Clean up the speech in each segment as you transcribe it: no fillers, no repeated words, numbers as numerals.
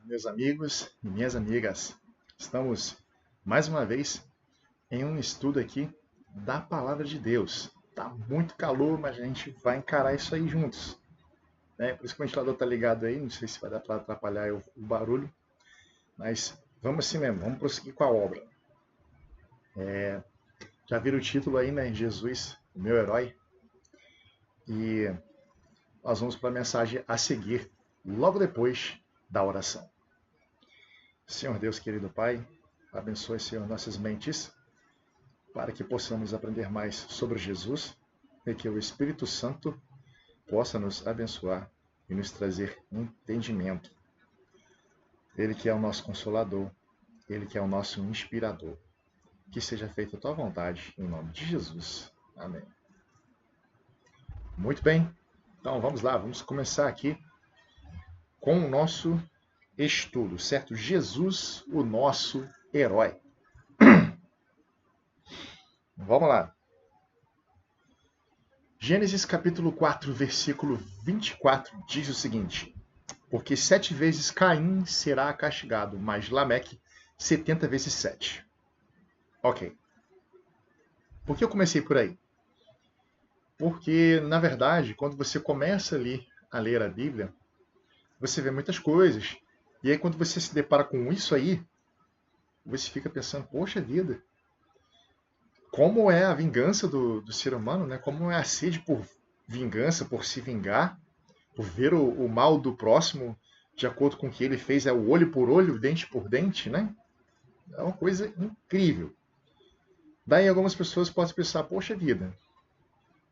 meus amigos e minhas amigas. Estamos mais uma vez em um estudo aqui da Palavra de Deus. Tá muito calor, mas a gente vai encarar isso aí juntos, né? Por isso que o ventilador tá ligado aí, não sei se vai dar para atrapalhar o barulho, mas vamos assim mesmo, vamos prosseguir com a obra. Já viram o título aí, né? Jesus, o meu herói. E nós vamos para a mensagem a seguir, logo depois da oração. Senhor Deus, querido Pai, abençoe, Senhor, nossas mentes, para que possamos aprender mais sobre Jesus e que o Espírito Santo possa nos abençoar e nos trazer entendimento. Ele que é o nosso consolador, ele que é o nosso inspirador. Que seja feita a tua vontade, em nome de Jesus. Amém. Muito bem, então vamos lá, vamos começar aqui com o nosso estudo, certo? Jesus, o nosso herói. Vamos lá. Gênesis capítulo 4, versículo 24 diz o seguinte: porque 7 vezes Caim será castigado, mas Lameque 70 vezes 7. Ok. Por que eu comecei por aí? Porque, na verdade, quando você começa ali a ler a Bíblia, você vê muitas coisas. E aí, quando você se depara com isso aí, você fica pensando, poxa vida, como é a vingança do ser humano, né? Como é a sede por vingança, por se vingar, por ver o mal do próximo de acordo com o que ele fez, é o olho por olho, dente por dente, né? É uma coisa incrível. Daí algumas pessoas podem pensar, poxa vida,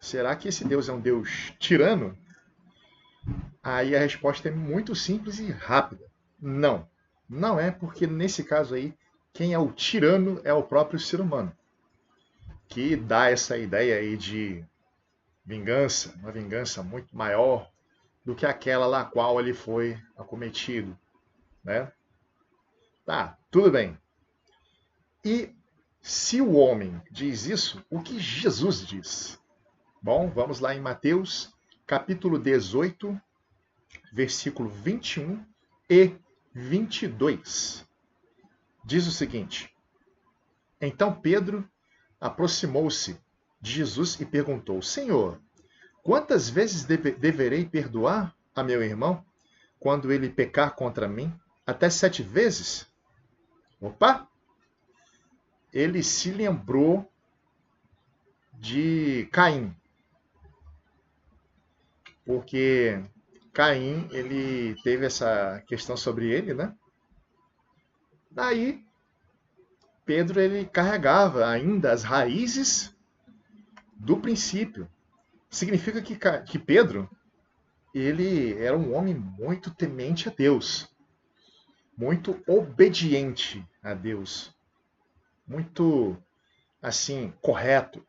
será que esse Deus é um Deus tirano? Aí a resposta é muito simples e rápida. Não. Não é, porque nesse caso aí, quem é o tirano é o próprio ser humano, que dá essa ideia aí de vingança, uma vingança muito maior do que aquela na qual ele foi acometido, né? Tá, tudo bem. E se o homem diz isso, o que Jesus diz? Bom, vamos lá em Mateus, capítulo 18, versículo 21 e 22. Diz o seguinte: então Pedro aproximou-se de Jesus e perguntou: Senhor, quantas vezes deverei perdoar a meu irmão quando ele pecar contra mim? Até 7 vezes? Opa! Ele se lembrou de Caim, porque Caim, ele teve essa questão sobre ele, né? Daí, Pedro, ele carregava ainda as raízes do princípio. Significa que Pedro, ele era um homem muito temente a Deus, muito obediente a Deus, muito, assim, correto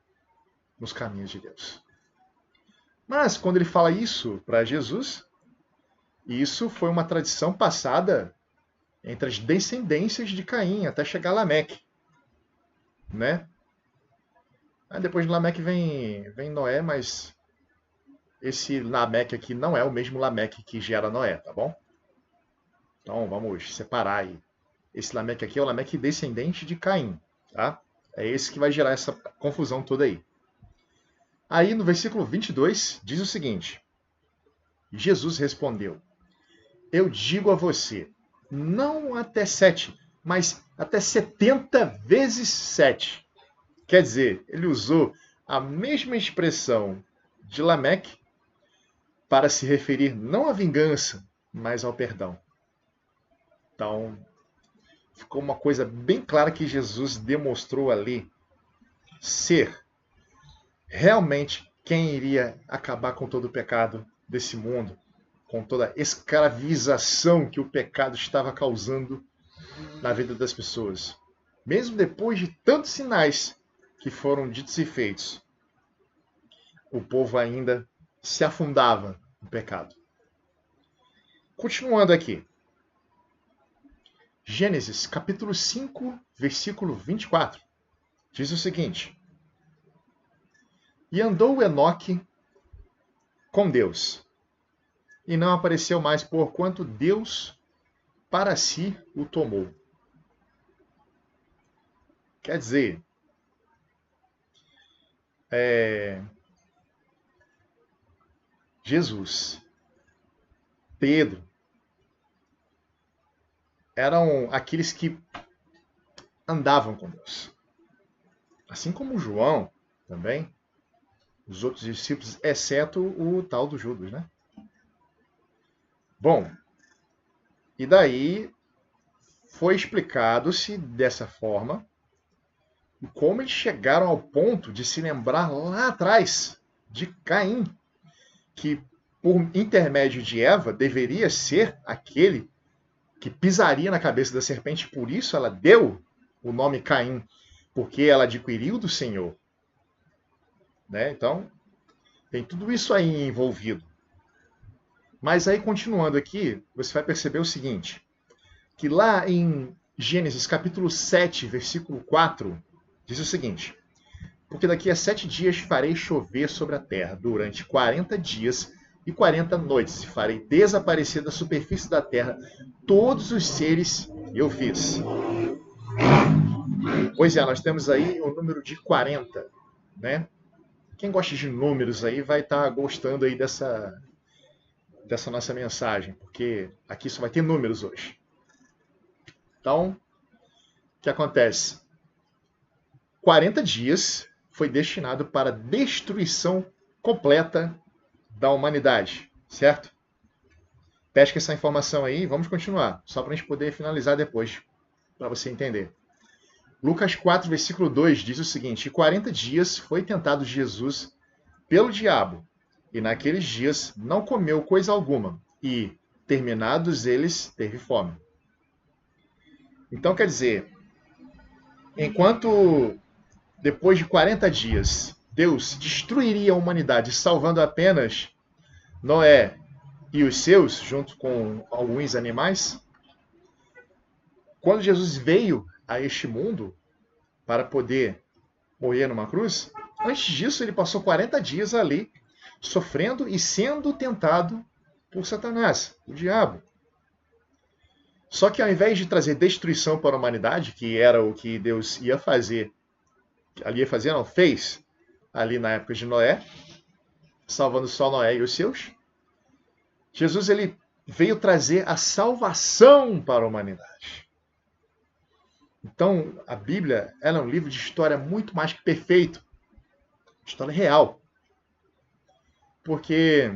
nos caminhos de Deus. Mas, quando ele fala isso para Jesus, isso foi uma tradição passada entre as descendências de Caim, até chegar a Lameque, né? Aí depois de Lameque vem Noé, mas esse Lameque aqui não é o mesmo Lameque que gera Noé, tá bom? Então vamos separar aí. Esse Lameque aqui é o Lameque descendente de Caim, tá? É esse que vai gerar essa confusão toda aí. Aí no versículo 22 diz o seguinte: Jesus respondeu: eu digo a você, não até 7, mas até 70 vezes 7. Quer dizer, ele usou a mesma expressão de Lameque para se referir não à vingança, mas ao perdão. Então, ficou uma coisa bem clara que Jesus demonstrou ali ser realmente quem iria acabar com todo o pecado desse mundo, com toda a escravização que o pecado estava causando na vida das pessoas. Mesmo depois de tantos sinais que foram ditos e feitos, o povo ainda se afundava no pecado. Continuando aqui. Gênesis capítulo 5, versículo 24. Diz o seguinte: e andou Enoque com Deus, e não apareceu mais, porquanto Deus para si o tomou. Quer dizer, Jesus, Pedro, eram aqueles que andavam com Deus. Assim como João também, os outros discípulos, exceto o tal do Judas, né? Bom, e daí foi explicado-se dessa forma como eles chegaram ao ponto de se lembrar lá atrás de Caim, que por intermédio de Eva deveria ser aquele que pisaria na cabeça da serpente, por isso ela deu o nome Caim, porque ela adquiriu do Senhor. Né? Então, tem tudo isso aí envolvido. Mas aí, continuando aqui, você vai perceber o seguinte, que lá em Gênesis capítulo 7, versículo 4, diz o seguinte: porque daqui a 7 dias farei chover sobre a terra durante 40 dias e 40 noites, e farei desaparecer da superfície da terra todos os seres que eu fiz. Pois é, nós temos aí o número de 40, né? Quem gosta de números aí vai estar gostando aí dessa nossa mensagem, porque aqui só vai ter números hoje. Então, o que acontece? 40 dias foi destinado para a destruição completa da humanidade, certo? Pesca essa informação aí, vamos continuar, só para a gente poder finalizar depois, para você entender. Lucas 4, versículo 2 diz o seguinte: e 40 dias foi tentado Jesus pelo diabo, e naqueles dias não comeu coisa alguma, e, terminados eles, teve fome. Então, quer dizer, enquanto depois de 40 dias Deus destruiria a humanidade, salvando apenas Noé e os seus, junto com alguns animais, quando Jesus veio a este mundo para poder morrer numa cruz, antes disso ele passou 40 dias ali, sofrendo e sendo tentado por Satanás, o diabo. Só que ao invés de trazer destruição para a humanidade, que era o que Deus ia fazer, fez ali na época de Noé, salvando só Noé e os seus, Jesus ele veio trazer a salvação para a humanidade. Então, a Bíblia ela é um livro de história muito mais que perfeito. História real. Porque,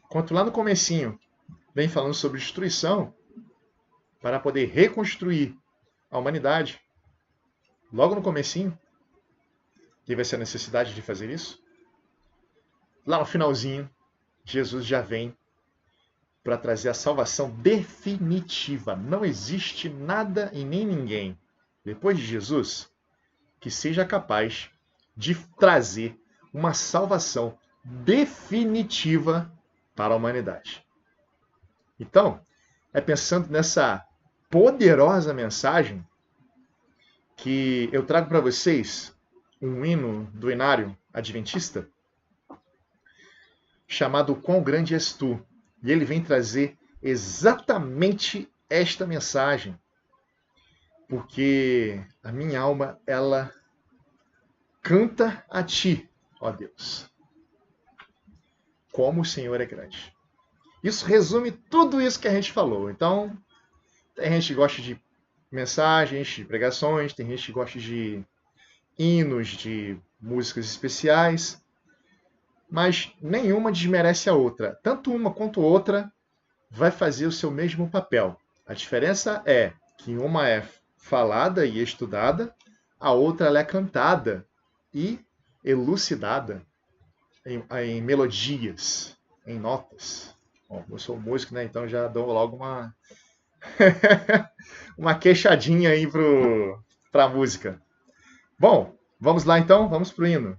enquanto lá no comecinho vem falando sobre destruição, para poder reconstruir a humanidade, logo no comecinho, teve essa necessidade de fazer isso. Lá no finalzinho, Jesus já vem para trazer a salvação definitiva. Não existe nada e nem ninguém, depois de Jesus, que seja capaz de trazer uma salvação definitiva para a humanidade. Então, é pensando nessa poderosa mensagem que eu trago para vocês um hino do Inário Adventista chamado Quão Grande És Tu. E ele vem trazer exatamente esta mensagem. Porque a minha alma, ela canta a Ti, ó Deus. Como o Senhor é grande. Isso resume tudo isso que a gente falou. Então, tem gente que gosta de mensagens, de pregações, tem gente que gosta de hinos, de músicas especiais, mas nenhuma desmerece a outra. Tanto uma quanto outra vai fazer o seu mesmo papel. A diferença é que uma é falada e estudada, a outra ela é cantada e elucidada em melodias, em notas. Bom, eu sou músico, né? Então já dou logo uma uma queixadinha aí para a música. Bom, vamos lá então, vamos pro hino.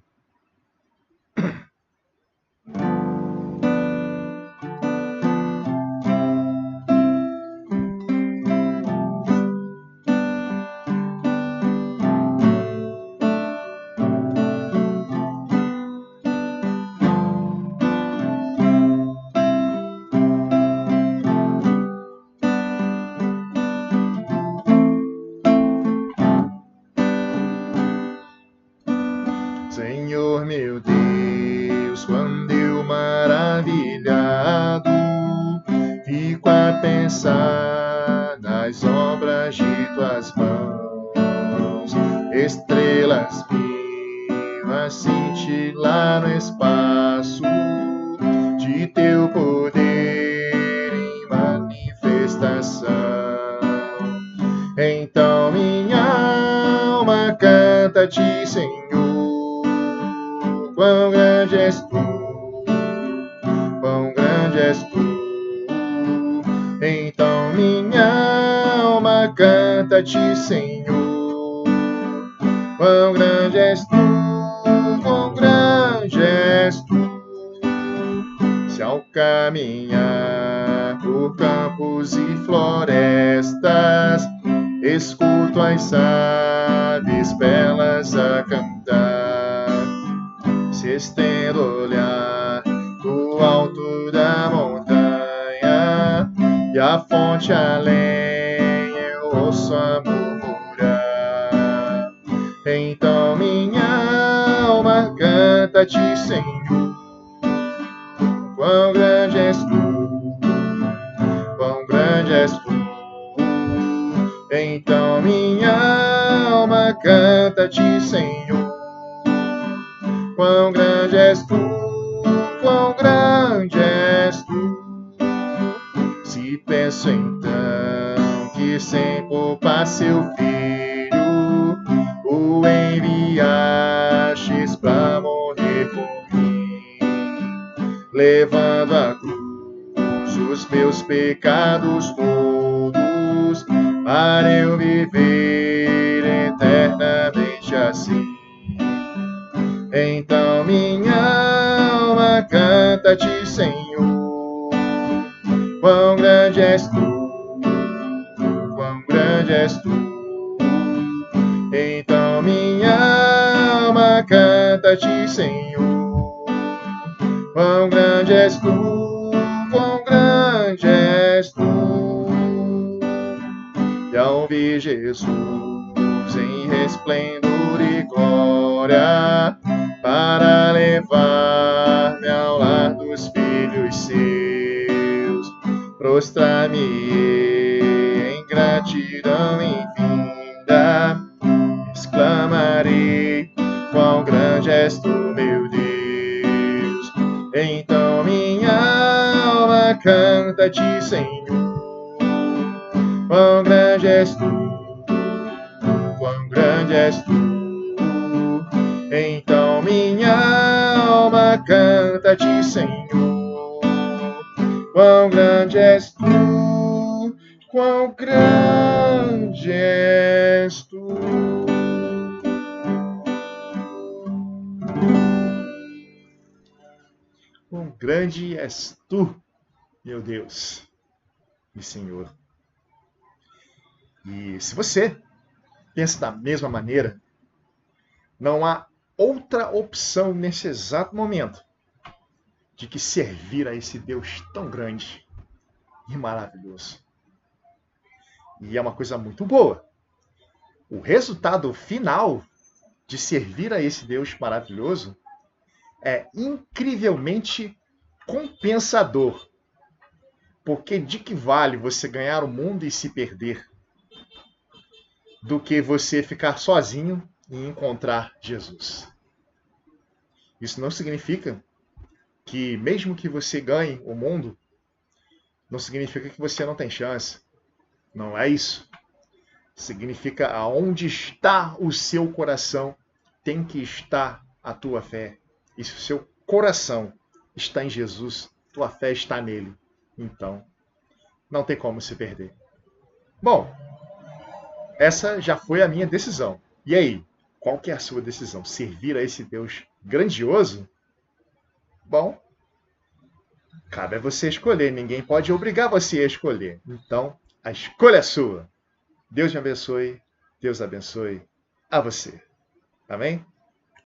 pensar nas obras de tuas mãos, estrelas mil a cintilar no espaço de teu poder em manifestação. Então minha alma canta-te, Senhor, quão grande és tu, quão grande és tu. Então minha alma canta-te, Senhor, quão grande és tu, quão grande és tu. Se ao caminhar por campos e florestas, escuto as aves belas a cantar, se estendo o olhar do alto da montanha, e a fonte além eu ouço a murmurar. Então minha alma canta-te, Senhor, quão grande és tu, quão grande és tu. Então minha alma canta-te, Senhor, quão grande és tu, quão grande és tu. Se penso então que sem poupar seu filho o enviastes pra morrer por mim, levando à cruz os meus pecados todos, para eu viver eternamente assim. Então minha alma canta-te, Senhor, quão grande és tu, quão grande és tu. Então minha alma canta-te, Senhor, quão grande és tu, quão grande és tu. E ao ver Jesus em resplendor e glória, para levar-me ao lar dos filhos seus, prostrar-me em gratidão infinda, exclamarei, quão grande és tu, meu Deus. Então minha alma canta-te, Senhor, quão grande és tu, quão grande és tu. Então minha alma canta-te, Senhor, quão grande és tu, quão grande és tu. Quão grande és tu, meu Deus e Senhor. E se você pensa da mesma maneira, não há outra opção nesse exato momento de que servir a esse Deus tão grande e maravilhoso. E é uma coisa muito boa. O resultado final de servir a esse Deus maravilhoso é incrivelmente compensador. Porque de que vale você ganhar o mundo e se perder, do que você ficar sozinho e encontrar Jesus? Isso não significa que, mesmo que você ganhe o mundo, não significa que você não tem chance. Não é isso. Significa aonde está o seu coração, tem que estar a tua fé. E se o seu coração está em Jesus, tua fé está nele. Então, não tem como se perder. Bom, essa já foi a minha decisão. E aí, qual que é a sua decisão? Servir a esse Deus grandioso? Bom, cabe a você escolher. Ninguém pode obrigar você a escolher. Então, a escolha é sua. Deus me abençoe. Deus abençoe a você. Amém?